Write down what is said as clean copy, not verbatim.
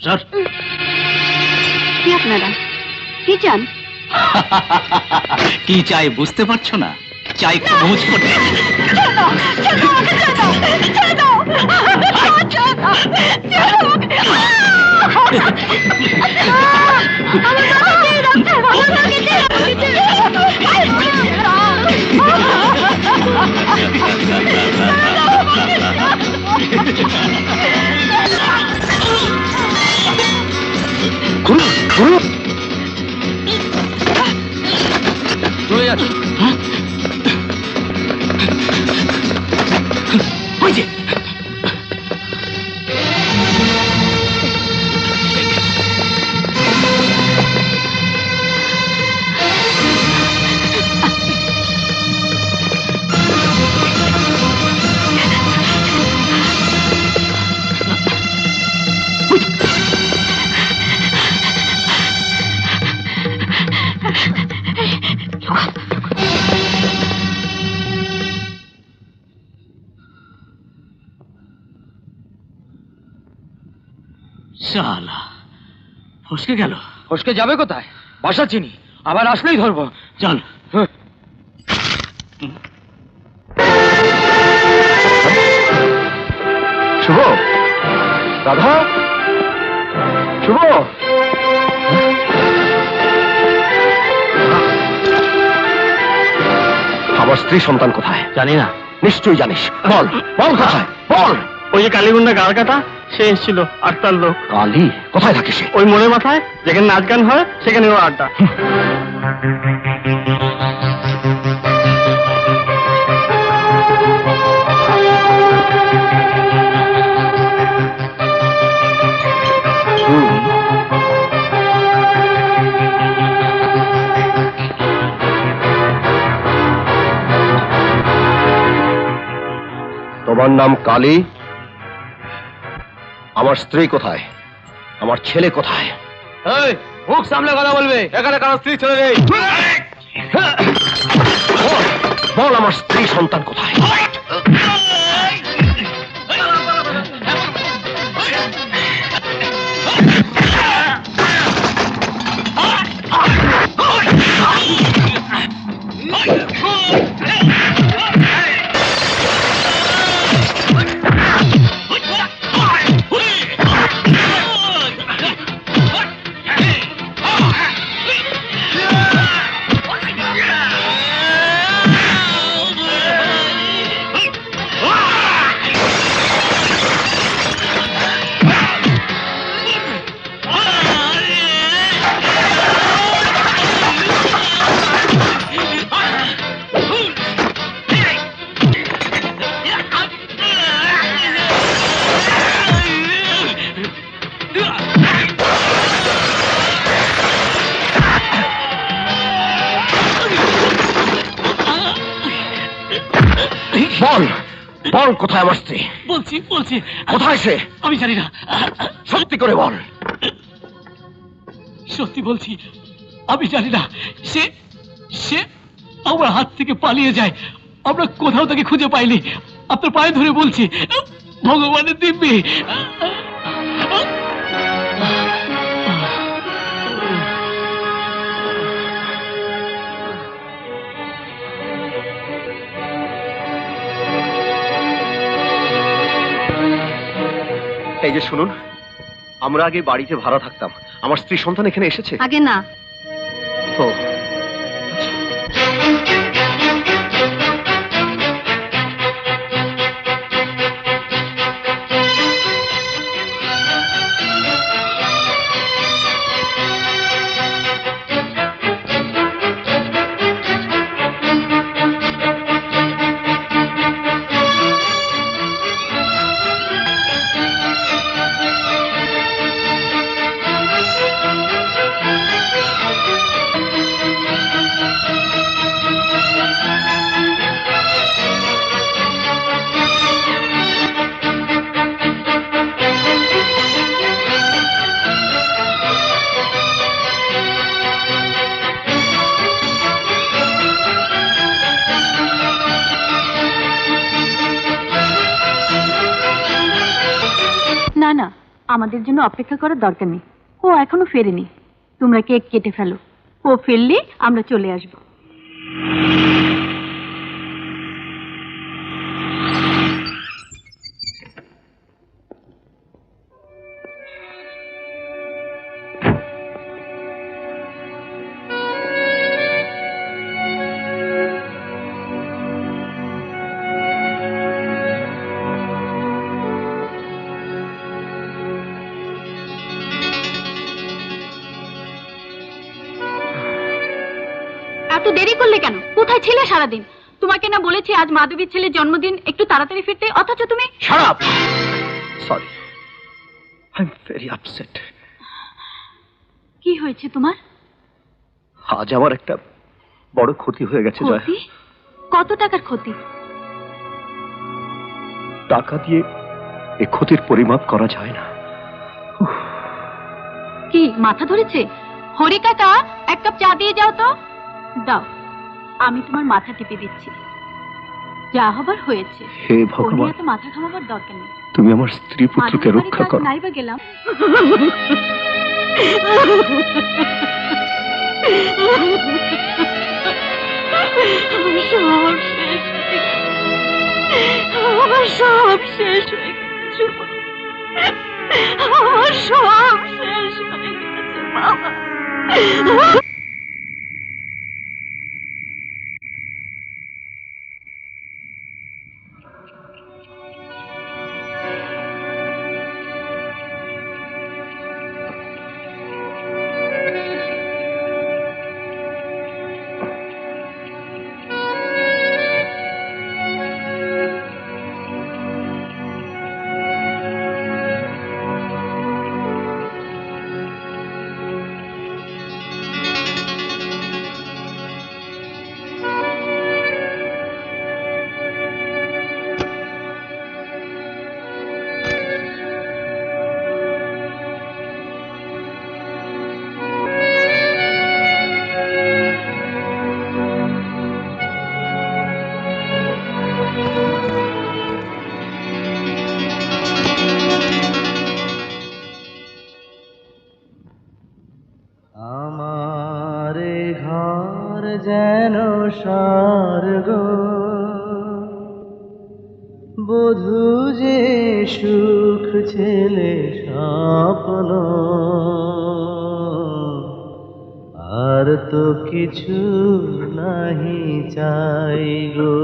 Sir কি আপনারা কি চান? কি চাই বুঝতে পারছো না? চাই কবজ করতে। চলে যাচ্ছে। হয়েছে শালা ফসকে গেল। ফসকে যাবে কোথায়? বাসা চিনি, আবার আসলেই ধরবো। চল। শুভ, রাধা, শুভ, আমার স্ত্রী সন্তান কোথায়? জানি না। নিশ্চয়ই জানিস, বল বল কোথায়, বল। ওই যে কালীগুন্ডা গাল কাটা, সে এসেছিল আটটার লোক। কালী কোথায় থাকে সে? ওই মোড়ের মাথায় যেখানে নাচ গান হয় সেখানে ও আড্ডা। তোমার নাম কালী, আমার স্ত্রী কোথায়? আমার ছেলে কোথায়? মুখ সামলে কথা বলবে, এখানে কারো স্ত্রী ছেলে নেই। বল আমার স্ত্রী সন্তান কোথায়? বল বল কোথায় আমার স্ত্রী? বলছি বলছি, কোথায় সে? আমি জানি না। সত্যি করে বল। সত্যি বলছি, আমি জানি না। সে সে আমার হাত থেকে পালিয়ে যায়। আমরা কোথাও তাকে খুঁজে পাইনি। আপনার পায়ে ধরে বলছি, ভগবানের দিব্যি। এই যে শুনুন, আমরা আগে বাড়িতে ভাড়া থাকতাম, আমার স্ত্রী সন্তান এখানে এসেছে? আগে না। ও আমাদের জন্য অপেক্ষা করার দরকার নেই। ও এখনো ফেরেনি। তোমরা কেক কেটে ফেলো। ও ফেললে আমরা চলে আসবো। এত দেরি করলে কেন? কোথায় ছিলে সারাদিন? তোমাকে না বলেছি আজ মাধবীর ছেলের জন্মদিন, একটু তাড়াতাড়ি ফিরতে, অথচ তুমি। Shut up! Sorry. I'm very upset. কি হয়েছে তোমার? আজ আমার একটা বড় ক্ষতি হয়ে গেছে জয়া। ক্ষতি? কত টাকার ক্ষতি? টাকা দিয়ে এই ক্ষতির পরিমাপ করা যায় না। কি মাথা ধরেছে? হরি কাকা, এক কাপ চা দিয়ে যাও তো। দাও, আমি তোমার মাথা টিপে দিচ্ছি। যা হবার হয়েছে। হে ভগবান, এত মাথা ঘামাবার দরকার নেই। তুমি আমার স্ত্রী পুত্রকে রক্ষা করো। নাইবা গেলাম। আমার সব শেষ হয়ে গেছে। আমার সব শেষ হয়ে গেছে বাবা। আমার ঘর যেন স্বর্গ, বধূ যে সুখ ছেলে স্বপ্ন, আর তো কিছু নাহি চাই গো।